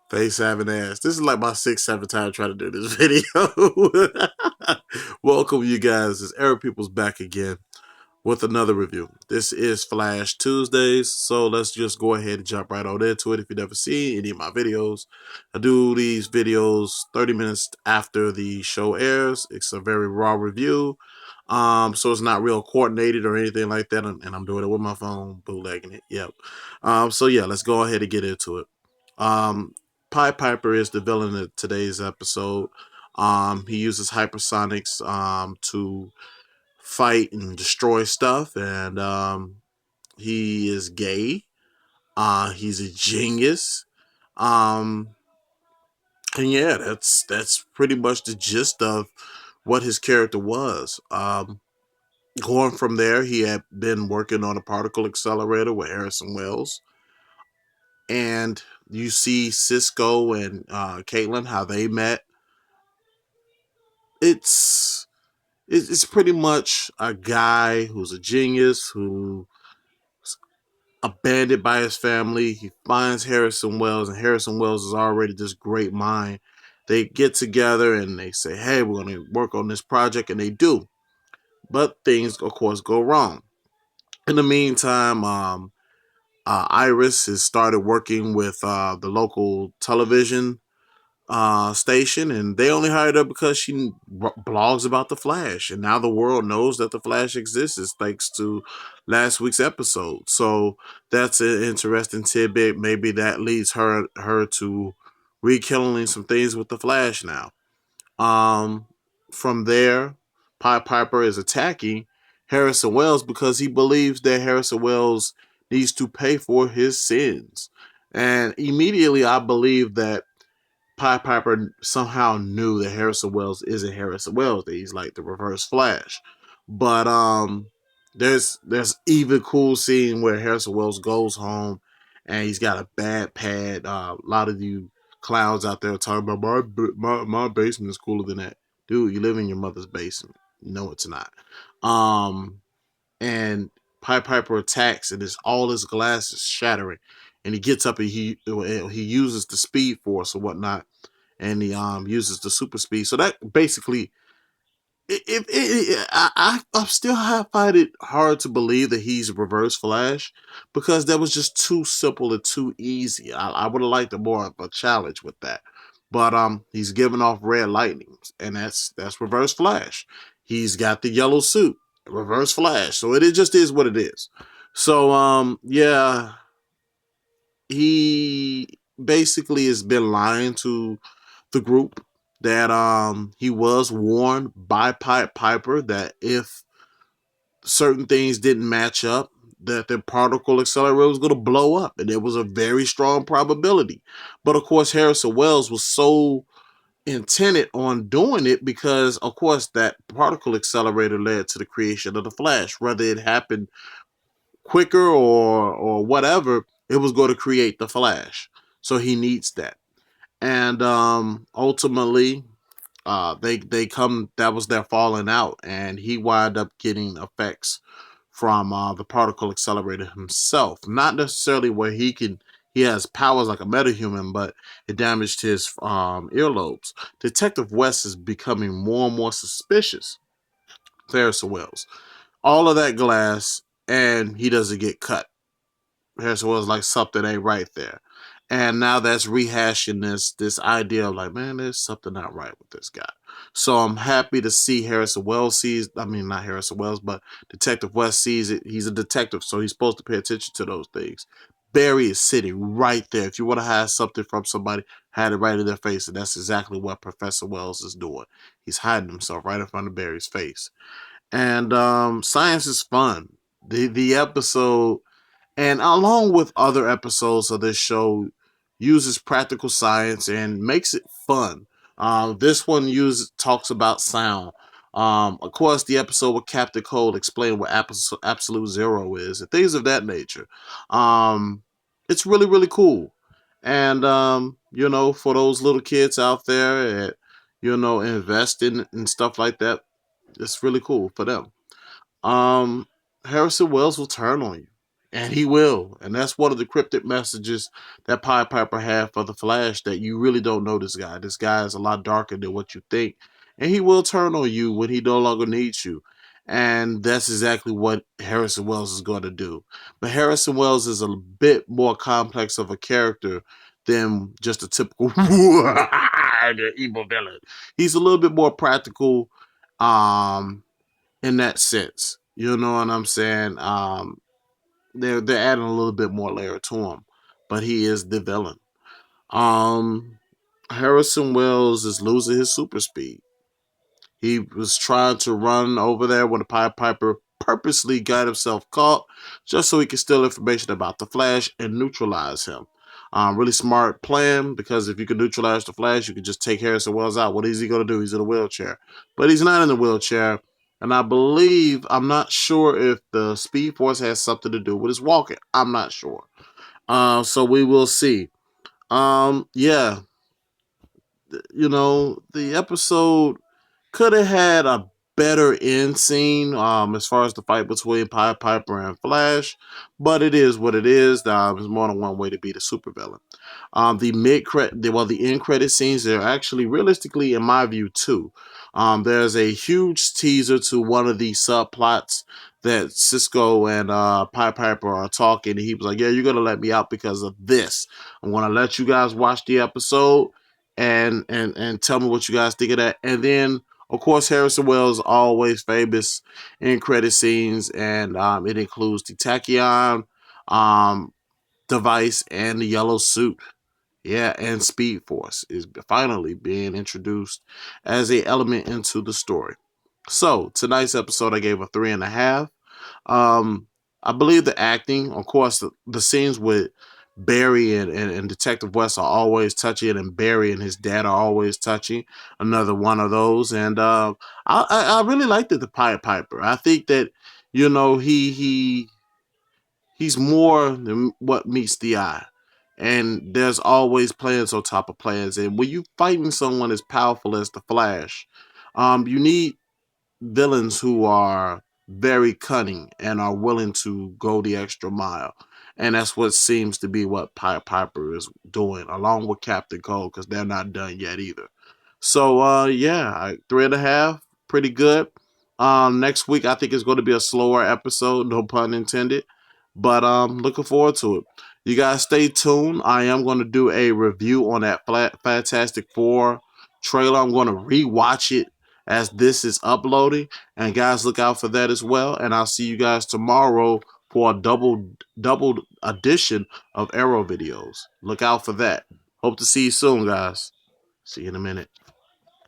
Face having ass. This is like my sixth, seventh time trying to do this video. Welcome, you guys. It's Eric Peoples back again with another review. This is Flash Tuesdays, so let's just go ahead and jump right on into it. If you never see any of my videos, I do these videos 30 minutes after the show airs. It's a very raw review, so it's not real coordinated or anything like that, and I'm doing it with my phone, bootlegging it. Yep. So yeah, let's go ahead and get into it. Um, Pied Piper is the villain of today's episode. He uses hypersonics to fight and destroy stuff, and he is gay. He's a genius. Um, and yeah, that's pretty much the gist of what his character was. Going from there, he had been working on a particle accelerator with Harrison Wells, and you see Cisco and Caitlin how they met. It's it's pretty much a guy who's a genius who abandoned by his family. He finds Harrison Wells, and Harrison Wells is already this great mind. They get together and they say, "Hey, we're going to work on this project," and they do. But things, of course, go wrong. In the meantime, Iris has started working with the local television station, and they only hired her because she blogs about the Flash, and now the world knows that the Flash exists is thanks to last week's episode. So that's an interesting tidbit. Maybe that leads her to rekindling some things with the Flash now. Um, from there, Pied Piper is attacking Harrison Wells because he believes that Harrison Wells needs to pay for his sins. And immediately I believe that Pied Piper somehow knew that Harrison Wells isn't Harrison Wells, that he's like the reverse Flash. But there's even cool scene where Harrison Wells goes home and he's got a bad pad. A lot of you clowns out there talking about my basement is cooler than that. Dude, you live in your mother's basement. No, it's not. Um and Pied Piper attacks and all his glass is shattering. And he gets up and he uses the speed force or whatnot, and he uses the super speed. So that basically, I still find it hard to believe that he's Reverse Flash because that was just too simple and too easy. I would have liked more of a challenge with that, but he's giving off red lightning, and that's Reverse Flash. He's got the yellow suit, Reverse Flash. So it just is what it is. So yeah, he basically has been lying to the group that he was warned by Pied Piper that if certain things didn't match up, that the particle accelerator was going to blow up, and there was a very strong probability. But of course, Harrison Wells was so intended on doing it because, of course, that particle accelerator led to the creation of the Flash. Whether it happened quicker or whatever, it was going to create the Flash. So he needs that, and ultimately they come, that was their falling out, and he wound up getting effects from the particle accelerator himself, not necessarily where he has powers like a metahuman, but it damaged his earlobes. Detective West is becoming more and more suspicious of Harrison Wells. All of that glass, and he doesn't get cut. Harrison Wells like something ain't right there. And now that's rehashing this idea of like, man, there's something not right with this guy. So I'm happy to see Harrison Wells sees, I mean, not Harrison Wells, but Detective West sees it. He's a detective, so he's supposed to pay attention to those things. Barry is sitting right there. If you want to hide something from somebody, hide it right in their face. And that's exactly what Professor Wells is doing. He's hiding himself right in front of Barry's face. And science is fun. The episode, and along with other episodes of this show, uses practical science and makes it fun. This one talks about sound. Of course, the episode with Captain Cold explained what absolute zero is and things of that nature. It's really really cool, and for those little kids out there that invest in stuff like that, it's really cool for them. Um, Harrison Wells will turn on you. And he will. And that's one of the cryptic messages that Pied Piper had for the Flash, that you really don't know this guy. This guy is a lot darker than what you think. And he will turn on you when he no longer needs you. And that's exactly what Harrison Wells is going to do. But Harrison Wells is a bit more complex of a character than just a typical evil villain. He's a little bit more practical in that sense. You know what I'm saying? They're adding a little bit more layer to him, but he is the villain. Um, Harrison Wells is losing his super speed. He was trying to run over there when the Pied Piper purposely got himself caught just so he could steal information about the Flash and neutralize him. Really smart plan, because if you can neutralize the Flash, you can just take Harrison Wells out. What is he going to do? He's in a wheelchair. But he's not in the wheelchair. And I believe, I'm not sure if the Speed Force has something to do with his walking. I'm not sure. So we will see. Yeah, the episode could have had a better end scene as far as the fight between Pied Piper and Flash, but it is what it is. There's more than one way to beat a supervillain. The end credit scenes, they're actually realistically, in my view, too. There's a huge teaser to one of the subplots that Cisco and Pied Piper are talking. And he was like, "Yeah, you're gonna let me out because of this. I'm gonna let you guys watch the episode and tell me what you guys think of that." And then, of course, Harrison Wells always famous in credit scenes, and it includes the Tachyon device and the yellow suit. Yeah, and Speed Force is finally being introduced as a element into the story. So tonight's episode, I gave a 3.5. Um, I believe the acting, of course, the scenes with Barry and Detective West are always touching, and Barry and his dad are always touching. Another one of those, and I really liked it. The Pied Piper. I think that he's more than what meets the eye. And there's always plans on top of plans. And when you fighting someone as powerful as the Flash, you need villains who are very cunning and are willing to go the extra mile. And that's what seems to be what Pied Piper is doing, along with Captain Cold, because they're not done yet either. So yeah, 3.5, pretty good. Next week I think it's going to be a slower episode, no pun intended. But looking forward to it. You guys stay tuned. I am going to do a review on that Fantastic Four trailer. I'm going to rewatch it as this is uploading. And guys, look out for that as well. And I'll see you guys tomorrow for a double edition of Arrow videos. Look out for that. Hope to see you soon, guys. See you in a minute.